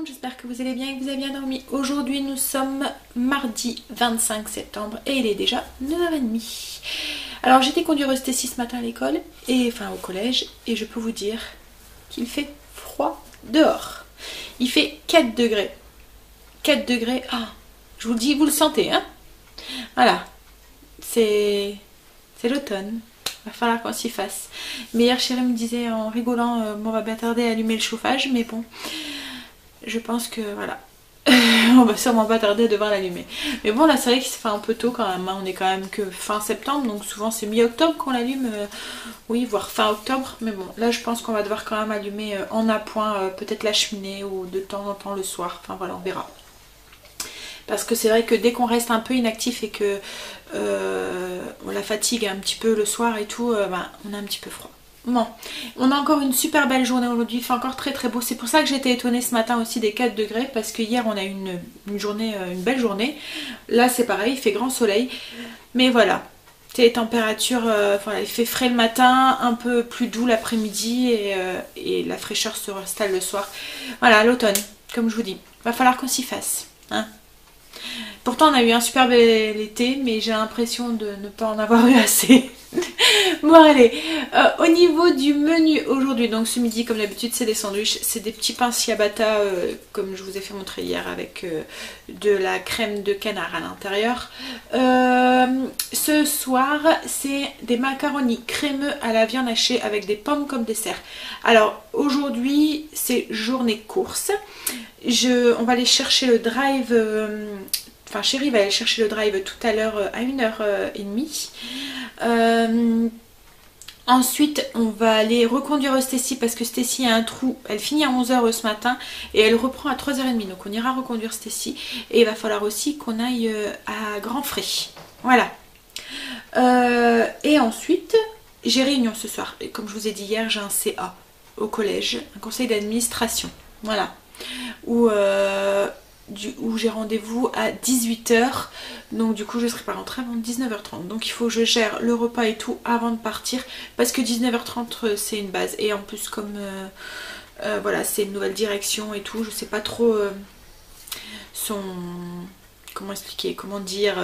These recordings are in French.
J'espère que vous allez bien et que vous avez bien dormi. Aujourd'hui nous sommes mardi 25 septembre et il est déjà 9h30. Alors j'étais conduire Stécie ce matin à l'école, enfin au collège, et je peux vous dire qu'il fait froid dehors. Il fait 4 degrés. 4 degrés, ah, je vous le dis, vous le sentez, hein? Voilà, c'est l'automne. Va falloir qu'on s'y fasse. Mais hier chérie me disait en rigolant, on va bien tarder à allumer le chauffage, mais bon... Je pense que voilà, on va sûrement pas tarder à devoir l'allumer. Mais bon là c'est vrai qu'il se fait un peu tôt quand même, hein. On est quand même que fin septembre, donc souvent c'est mi-octobre qu'on l'allume, oui voire fin octobre. Mais bon là je pense qu'on va devoir quand même allumer en appoint peut-être la cheminée ou de temps en temps le soir, enfin voilà on verra. Parce que c'est vrai que dès qu'on reste un peu inactif et que on la fatigue un petit peu le soir et tout, on a un petit peu froid. Bon, on a encore une super belle journée aujourd'hui, il fait encore très très beau. C'est pour ça que j'étais étonnée ce matin aussi des 4 degrés, parce que hier on a eu une journée, une belle journée. Là c'est pareil, il fait grand soleil. Mais voilà, les températures, voilà, il fait frais le matin, un peu plus doux l'après-midi et la fraîcheur se installe le soir. Voilà, l'automne, comme je vous dis, va falloir qu'on s'y fasse, hein. Pourtant on a eu un super bel été, mais j'ai l'impression de ne pas en avoir eu assez. Bon allez, au niveau du menu aujourd'hui, donc ce midi comme d'habitude c'est des sandwichs, c'est des petits pains ciabatta comme je vous ai fait montrer hier avec de la crème de canard à l'intérieur. Ce soir c'est des macaronis crémeux à la viande hachée avec des pommes comme dessert. Alors aujourd'hui c'est journée course, on va aller chercher le drive... Enfin chérie va aller chercher le drive tout à l'heure à 1h30. Ensuite on va aller reconduire Stécie parce que Stécie a un trou, elle finit à 11h ce matin et elle reprend à 3h30, donc on ira reconduire Stécie et il va falloir aussi qu'on aille à Grand Frais, voilà. Et ensuite j'ai réunion ce soir et comme je vous ai dit hier j'ai un CA au collège, un conseil d'administration, voilà, où j'ai rendez-vous à 18h, donc du coup je serai pas rentrée avant 19h30, donc il faut que je gère le repas et tout avant de partir parce que 19h30 c'est une base et en plus comme voilà c'est une nouvelle direction et tout, je sais pas trop son... comment expliquer, comment dire,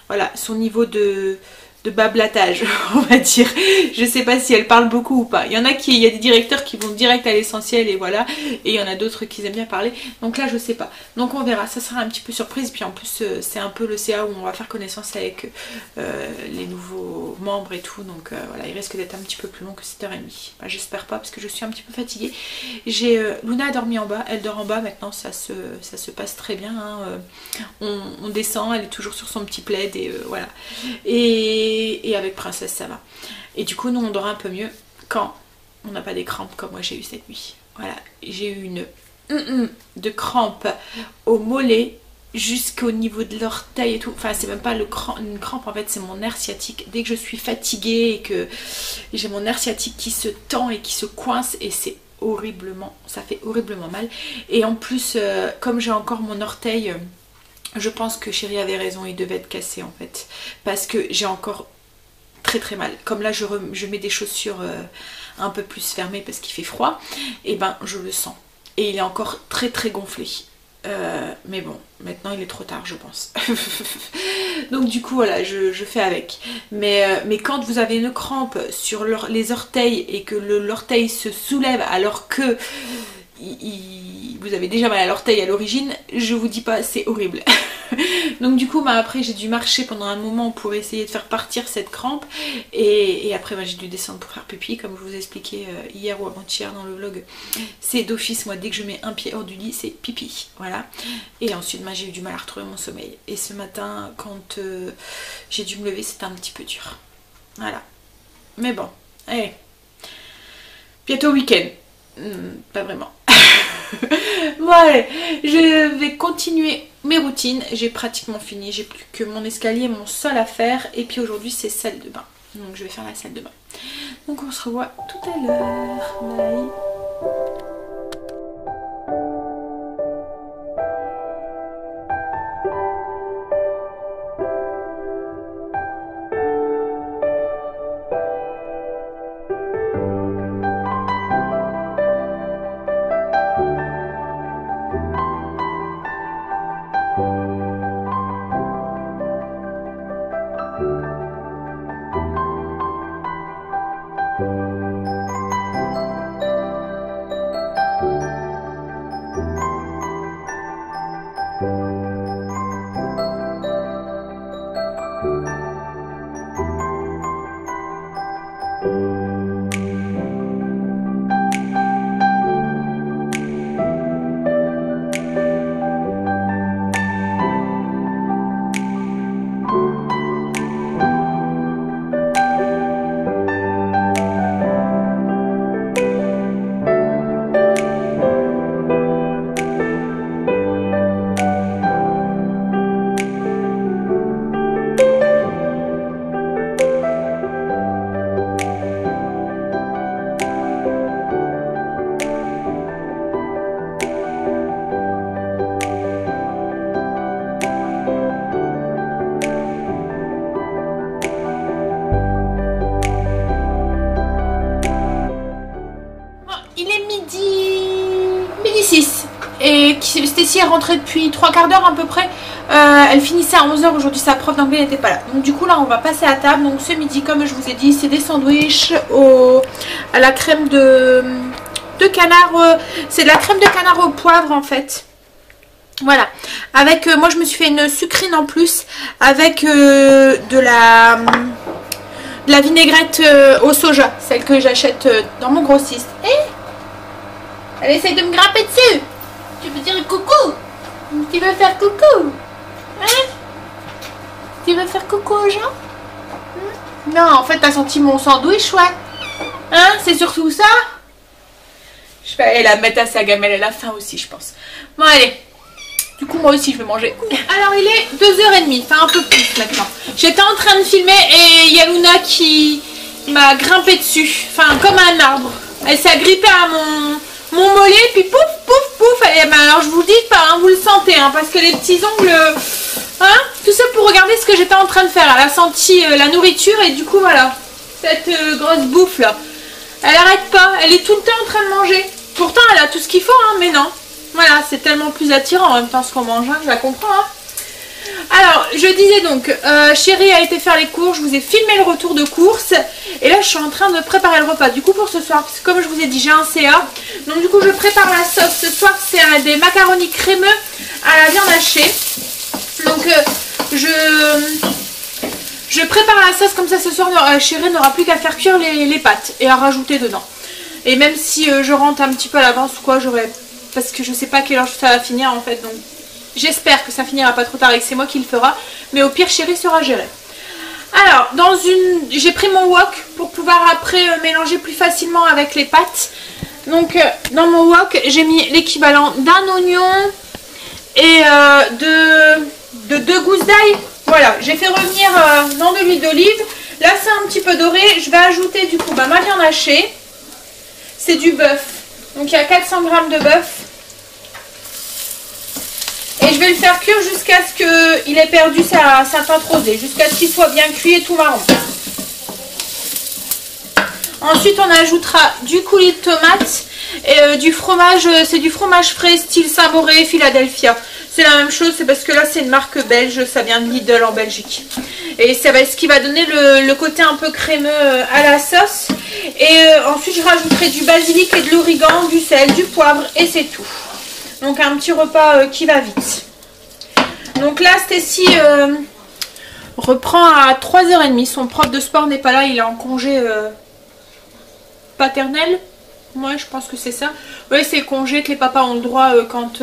voilà, son niveau de bablatage, on va dire. Je sais pas si elle parle beaucoup ou pas. Il y a des directeurs qui vont direct à l'essentiel et voilà. Et il y en a d'autres qui aiment bien parler. Donc là, je sais pas. Donc on verra. Ça sera un petit peu surprise. Puis en plus, c'est un peu le CA où on va faire connaissance avec les nouveaux membres et tout. Donc voilà, il risque d'être un petit peu plus long que 7h30. Bah, j'espère pas parce que je suis un petit peu fatiguée. Luna a dormi en bas. Elle dort en bas. Maintenant, ça se passe très bien, hein. On descend. Elle est toujours sur son petit plaid et voilà. Et avec Princesse ça va. Et du coup nous on dort un peu mieux quand on n'a pas des crampes comme moi j'ai eu cette nuit. Voilà, j'ai eu une de crampes au mollet jusqu'au niveau de l'orteil et tout. Enfin c'est même pas une crampe en fait, c'est mon nerf sciatique. Dès que je suis fatiguée et que j'ai mon nerf sciatique qui se tend et qui se coince et c'est horriblement, ça fait horriblement mal. Et en plus comme j'ai encore mon orteil... Je pense que chérie avait raison, il devait être cassé en fait. Parce que j'ai encore très très mal. Comme là je mets des chaussures un peu plus fermées parce qu'il fait froid. Et ben je le sens. Et il est encore très très gonflé. Mais bon, maintenant il est trop tard je pense. Donc du coup voilà, je fais avec. Mais quand vous avez une crampe sur les orteils et que l'orteil se soulève alors que... vous avez déjà mal à l'orteil à l'origine, je vous dis pas, c'est horrible. Donc du coup après j'ai dû marcher pendant un moment pour essayer de faire partir cette crampe et après j'ai dû descendre pour faire pipi comme je vous ai expliqué hier ou avant-hier dans le vlog. C'est d'office, moi dès que je mets un pied hors du lit c'est pipi, voilà. Et ensuite j'ai eu du mal à retrouver mon sommeil et ce matin quand j'ai dû me lever c'était un petit peu dur, voilà. Mais bon, allez, bientôt week-end. Pas vraiment. Bon allez, je vais continuer mes routines. J'ai pratiquement fini, j'ai plus que mon escalier et mon sol à faire. Et puis aujourd'hui c'est salle de bain. Donc je vais faire la salle de bain. Donc on se revoit tout à l'heure. Bye. 6. Et Stécie est rentrée depuis 3/4 d'heure à peu près. Elle finissait à 11 h aujourd'hui, sa prof d'anglais n'était pas là. Donc du coup là on va passer à table. Donc ce midi, comme je vous ai dit, c'est des sandwichs à la crème de canard. C'est de la crème de canard au poivre en fait. Voilà. Avec, moi je me suis fait une sucrine en plus. Avec de la vinaigrette au soja. Celle que j'achète dans mon grossiste. Elle essaye de me grimper dessus. Tu veux dire coucou? Tu veux faire coucou? Hein? Tu veux faire coucou aux gens? Non, en fait, t'as senti mon sandwich, ouais. Hein? C'est surtout ça? Je vais aller la mettre à sa gamelle. Elle a faim aussi, je pense. Bon, allez. Du coup, moi aussi, je vais manger. Alors, il est 2h30. Enfin, un peu plus maintenant. J'étais en train de filmer et il y a Luna qui m'a grimpé dessus. Enfin, comme un arbre. Elle s'est agrippée à mon mollet, puis pouf, pouf, pouf. Alors je vous dis pas, hein, vous le sentez, hein, parce que les petits ongles, hein, tout ça pour regarder ce que j'étais en train de faire. Elle a senti la nourriture et du coup voilà, cette grosse bouffe là. Elle arrête pas, elle est tout le temps en train de manger. Pourtant elle a tout ce qu'il faut, hein, mais non. Voilà, c'est tellement plus attirant en même temps ce qu'on mange, hein, je la comprends. Hein. Alors, je disais donc, Chérie a été faire les courses, je vous ai filmé le retour de course. Et là, je suis en train de préparer le repas. Du coup, pour ce soir, parce que comme je vous ai dit, j'ai un CA. Donc du coup, je prépare la sauce. Ce soir, c'est des macaronis crémeux à la viande hachée. Donc, je prépare la sauce comme ça ce soir. Chérie n'aura plus qu'à faire cuire les pâtes et à rajouter dedans. Et même si je rentre un petit peu à l'avance ou quoi, j'aurais... Parce que je sais pas à quelle heure ça va finir en fait, donc... J'espère que ça finira pas trop tard et que c'est moi qui le fera. Mais au pire, Chérie sera gérée. Alors, j'ai pris mon wok pour pouvoir après mélanger plus facilement avec les pâtes. Donc, dans mon wok, j'ai mis l'équivalent d'un oignon et de 2 gousses d'ail. Voilà, j'ai fait revenir dans de l'huile d'olive. Là, c'est un petit peu doré. Je vais ajouter du coup ma viande hachée. C'est du bœuf. Donc, il y a 400 g de bœuf. Et je vais le faire cuire jusqu'à ce qu'il ait perdu sa teinte rosée, jusqu'à ce qu'il soit bien cuit et tout marron. Ensuite, on ajoutera du coulis de tomate et du fromage, c'est du fromage frais style Saint-Moré, Philadelphia. C'est la même chose, c'est parce que là, c'est une marque belge, ça vient de Lidl en Belgique. Et ça va être ce qui va donner le côté un peu crémeux à la sauce. Et ensuite, je rajouterai du basilic et de l'origan, du sel, du poivre et c'est tout. Donc un petit repas qui va vite. Donc là, Stécie reprend à 3h30. Son prof de sport n'est pas là, il est en congé paternel. Moi, je pense que c'est ça. Oui, c'est le congé que les papas ont le droit quand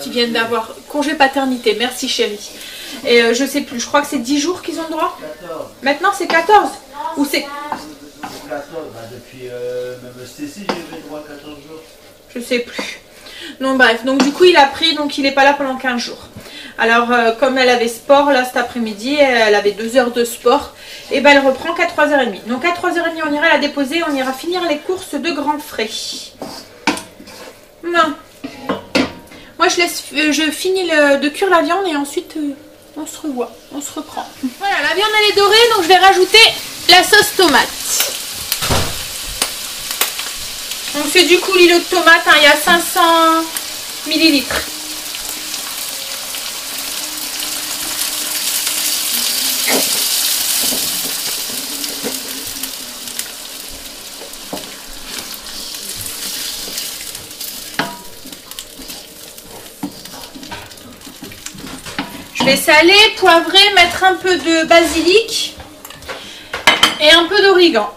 ils viennent d'avoir. Congé paternité, merci chérie. Et je sais plus, je crois que c'est 10 jours qu'ils ont le droit. 14. Maintenant, c'est 14. Ou c'est... 14, bah depuis même Stécie, j'ai eu le droit à 14 jours. Je sais plus. Donc bref, donc du coup il a pris, donc il n'est pas là pendant 15 jours. Alors comme elle avait sport là cet après-midi, elle avait 2 heures de sport, et ben elle reprend qu'à 3h30. Donc à 3h30 on ira la déposer, on ira finir les courses de grands frais. Non. Moi je finis de cuire la viande et ensuite on se revoit, on se reprend. Voilà, la viande elle est dorée, donc je vais rajouter la sauce tomate. Donc c'est du coup l'îlot de tomate, hein, il y a 500 ml. Je vais saler, poivrer, mettre un peu de basilic et un peu d'origan.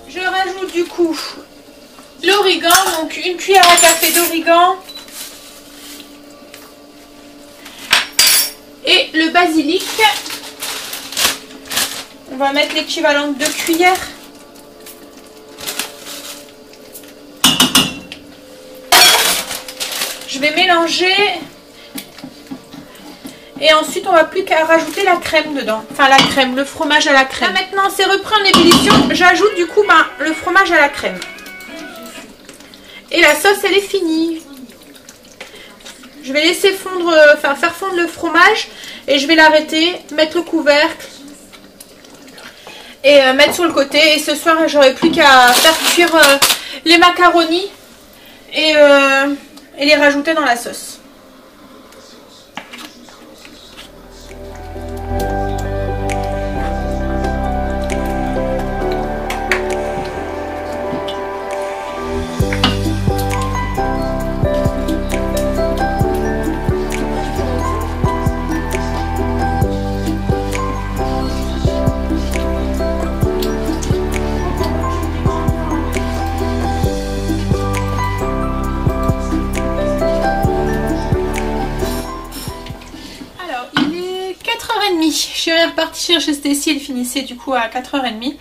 Je rajoute du coup l'origan, donc une cuillère à café d'origan et le basilic. On va mettre l'équivalent de 2 cuillères. Je vais mélanger. Et ensuite, on va plus qu'à rajouter la crème dedans. Enfin, la crème, le fromage à la crème. Là, maintenant, c'est repris en ébullition. J'ajoute du coup le fromage à la crème. Et la sauce, elle est finie. Je vais laisser fondre, enfin faire fondre le fromage et je vais l'arrêter, mettre le couvercle et mettre sur le côté. Et ce soir, j'aurai plus qu'à faire cuire les macaronis et les rajouter dans la sauce. Je suis repartie chercher Stacy, elle finissait du coup à 4h30.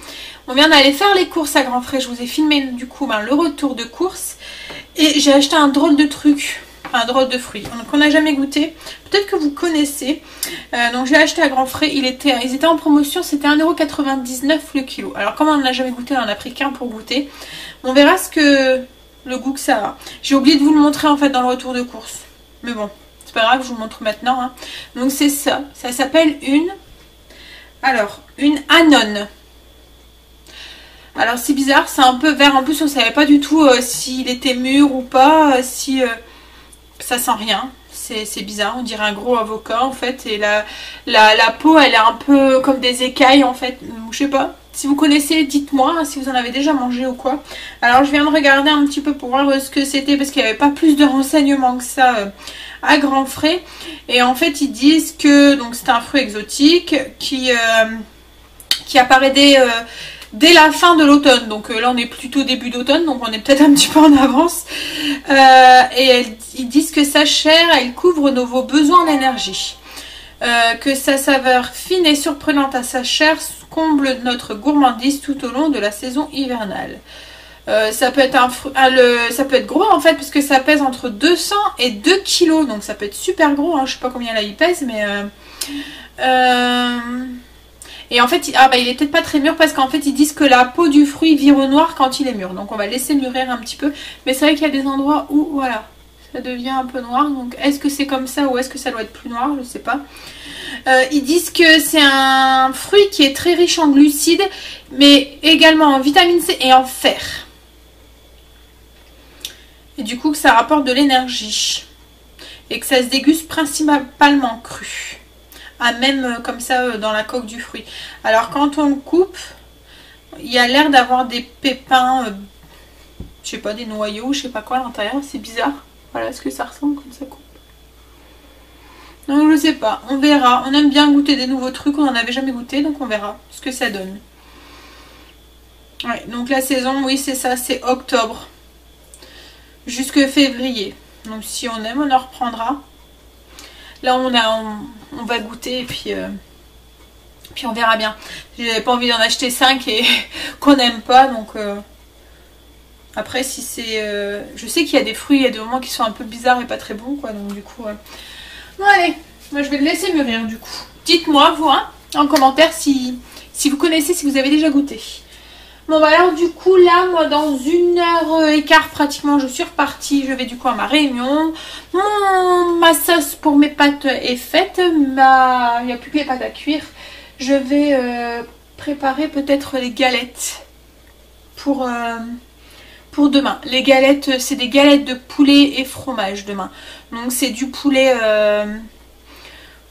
On vient d'aller faire les courses à grands frais. Je vous ai filmé du coup le retour de course. Et j'ai acheté un drôle de truc, un drôle de fruit. Donc on n'a jamais goûté. Peut-être que vous connaissez. Donc j'ai acheté à grands frais. Ils étaient en promotion, c'était 1,99 € le kilo. Alors comme on n'a jamais goûté, on en a pris qu'un pour goûter. On verra le goût que ça a. J'ai oublié de vous le montrer en fait dans le retour de course. Mais bon. Pas grave, je vous montre maintenant. Hein. Donc c'est ça. Ça s'appelle une Anon. Alors c'est bizarre, c'est un peu vert. En plus on savait pas du tout s'il était mûr ou pas. Si ça sent rien. C'est bizarre. On dirait un gros avocat en fait. Et la peau elle est un peu comme des écailles en fait. Je sais pas. Si vous connaissez, dites-moi hein, si vous en avez déjà mangé ou quoi. Alors je viens de regarder un petit peu pour voir ce que c'était parce qu'il n'y avait pas plus de renseignements que ça à grands frais. Et en fait ils disent que donc c'est un fruit exotique qui apparaît dès la fin de l'automne. Donc là on est plutôt début d'automne, donc on est peut-être un petit peu en avance. Ils disent que sa chair elle couvre vos besoins en énergie. Que sa saveur fine et surprenante à sa chair comble notre gourmandise tout au long de la saison hivernale. Ça peut être ça peut être gros en fait parce que ça pèse entre 200 et 2 kg, donc ça peut être super gros, hein. Je sais pas combien là il pèse mais et en fait il est peut-être pas très mûr parce qu'en fait ils disent que la peau du fruit vire au noir quand il est mûr, donc on va laisser mûrir un petit peu, mais c'est vrai qu'il y a des endroits où voilà ça devient un peu noir, donc est-ce que c'est comme ça ou est-ce que ça doit être plus noir, je sais pas. Ils disent que c'est un fruit qui est très riche en glucides mais également en vitamine C et en fer. Et du coup que ça rapporte de l'énergie. Et que ça se déguste principalement cru. Même comme ça dans la coque du fruit. Alors quand on le coupe, il y a l'air d'avoir des pépins, je sais pas, des noyaux, je sais pas quoi à l'intérieur. C'est bizarre. Voilà ce que ça ressemble quand ça coupe. Donc je sais pas, on verra. On aime bien goûter des nouveaux trucs, on n'en avait jamais goûté, donc on verra ce que ça donne. Ouais, donc la saison, oui c'est ça, c'est octobre. Jusque février. Donc si on aime, on en reprendra. Là on va goûter et puis on verra bien. J'avais pas envie d'en acheter 5 et qu'on n'aime pas. Donc après si c'est... je sais qu'il y a des fruits, il y a des moments qui sont un peu bizarres et pas très bons quoi. Donc du coup... Bon allez, moi je vais le laisser mûrir du coup. Dites-moi vous hein, en commentaire si vous connaissez, si vous avez déjà goûté. Bon bah alors du coup là moi dans 1h15 pratiquement je suis repartie, je vais du coup à ma réunion. Ma sauce pour mes pâtes est faite, il n'y a plus que les pâtes à cuire. Je vais préparer peut-être les galettes pour demain. Les galettes c'est des galettes de poulet et fromage demain. Donc c'est du poulet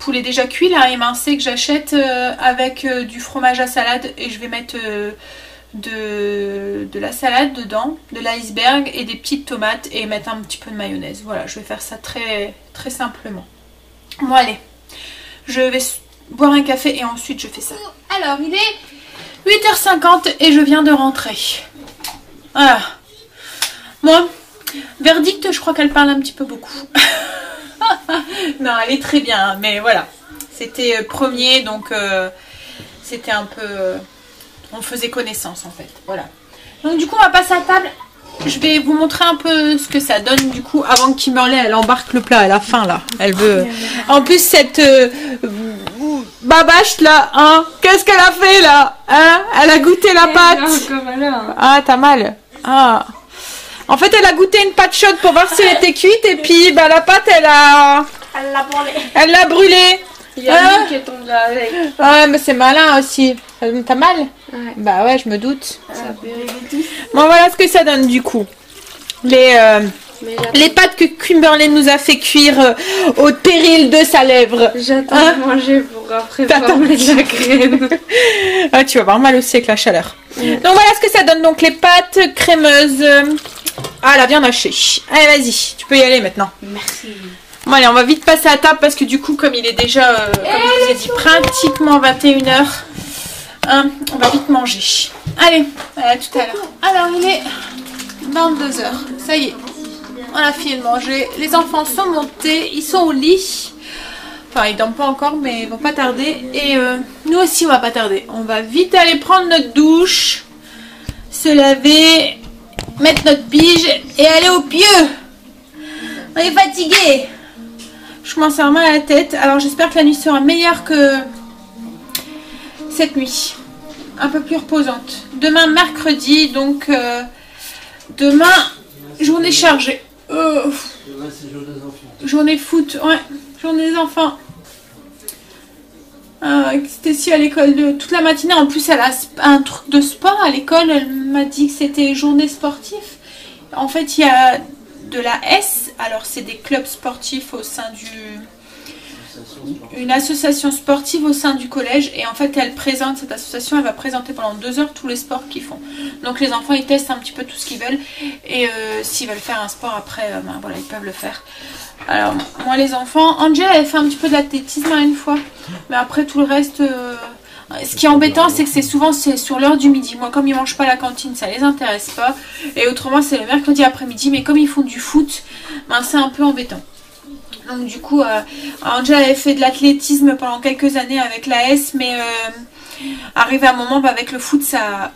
déjà cuit là émincé que j'achète avec du fromage à salade et je vais mettre... de la salade dedans, de l'iceberg et des petites tomates et mettre un petit peu de mayonnaise. Voilà, je vais faire ça très, très simplement. Bon allez, je vais boire un café et ensuite je fais ça. Alors il est 8h50 et je viens de rentrer. Voilà. Moi, verdict, je crois qu'elle parle un petit peu beaucoup. Non, elle est très bien, mais voilà. C'était premier, donc c'était un peu... on faisait connaissance en fait, voilà. Donc du coup on va passer à table. Je vais vous montrer un peu ce que ça donne du coup avant que Kimberley elle embarque le plat à la fin là. Elle veut... En plus cette babache là, hein, qu'est-ce qu'elle a fait là, hein? Elle a goûté la pâte. Ah t'as mal. Ah. En fait, elle a goûté une pâte chaude pour voir si elle était cuite et puis bah, la pâte, elle l'a brûlée. Il y a une qui est tombée avec. Ouais, mais c'est malin aussi. T'as mal? Ouais. Bah ouais, je me doute. Ça brûle. Bon, voilà ce que ça donne du coup. Les pâtes que Kimberly nous a fait cuire au péril de sa lèvre. J'attends de manger pour après pouvoir mettre la crème. Ah, tu vas avoir mal aussi avec la chaleur. Donc voilà ce que ça donne. Donc les pâtes crémeuses. Ah, la viande hachée. Allez, vas-y, tu peux y aller maintenant. Merci. Bon, allez, on va vite passer à table parce que du coup, comme il est déjà, comme je vous ai dit, pratiquement 21h, on va vite manger. Allez, à tout à l'heure. Alors, il est 22h. Ça y est, on a fini de manger. Les enfants sont montés, ils sont au lit. Enfin, ils dorment pas encore, mais ils vont pas tarder. Et nous aussi, on va pas tarder. On va vite aller prendre notre douche, se laver, mettre notre pige et aller au pieu. On est fatigué. Je commence à avoir mal à la tête. Alors j'espère que la nuit sera meilleure que cette nuit. Un peu plus reposante. Demain mercredi, donc demain, journée chargée. Demain, c'est jour des enfants. Journée foot, ouais. Journée des enfants. C'était ici à l'école de toute la matinée. En plus, elle a un truc de sport à l'école. Elle m'a dit que c'était journée sportive. En fait, il y a de la S, alors c'est des clubs sportifs au sein une association sportive au sein du collège, et en fait elle présente, cette association elle va présenter pendant 2 heures tous les sports qu'ils font. Donc les enfants ils testent un petit peu tout ce qu'ils veulent, et s'ils veulent faire un sport après, ben, voilà, ils peuvent le faire. Alors moi les enfants, Angela elle fait un petit peu de l'athlétisme une fois, mais après tout le reste... Ce qui est embêtant, c'est que c'est souvent sur l'heure du midi. Moi, comme ils mangent pas à la cantine, ça les intéresse pas. Et autrement, c'est le mercredi après-midi. Mais comme ils font du foot, ben, c'est un peu embêtant. Donc du coup, Angela avait fait de l'athlétisme pendant quelques années avec la S. Mais arrivé à un moment, ben, avec le foot, ça a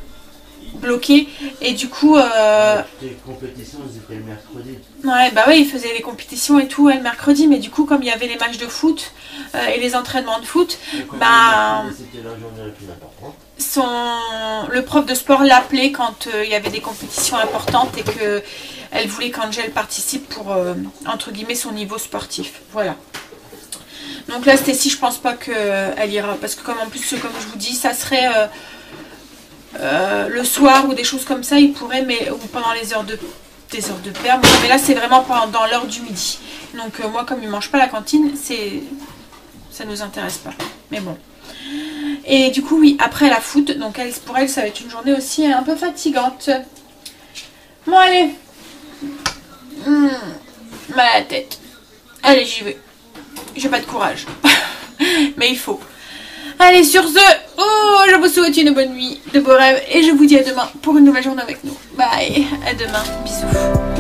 bloqué. Et du coup... Les compétitions, ils étaient le mercredi. Ouais, bah ouais, ils faisaient les compétitions et tout le mercredi. Mais du coup, comme il y avait les matchs de foot et les entraînements de foot, bah... C'était la journée la plus importante. Le prof de sport l'appelait quand il y avait des compétitions importantes et qu'elle voulait qu'Angel participe pour, entre guillemets, son niveau sportif. Voilà. Donc là, Stécie, je pense pas qu'elle ira. Parce que comme en plus, comme je vous dis, ça serait le soir ou des choses comme ça, il pourrait, mais ou pendant des heures de perme. Mais là, c'est vraiment dans l'heure du midi. Donc moi, comme ils mangent pas à la cantine, ça nous intéresse pas. Mais bon. Et du coup, oui, après la foot, donc pour elle, ça va être une journée aussi un peu fatigante. Bon, allez. Mal à la tête. Allez, j'y vais. J'ai pas de courage. Mais il faut. Allez, sur ce, je vous souhaite une bonne nuit, de beaux rêves. Et je vous dis à demain pour une nouvelle journée avec nous. Bye. À demain. Bisous.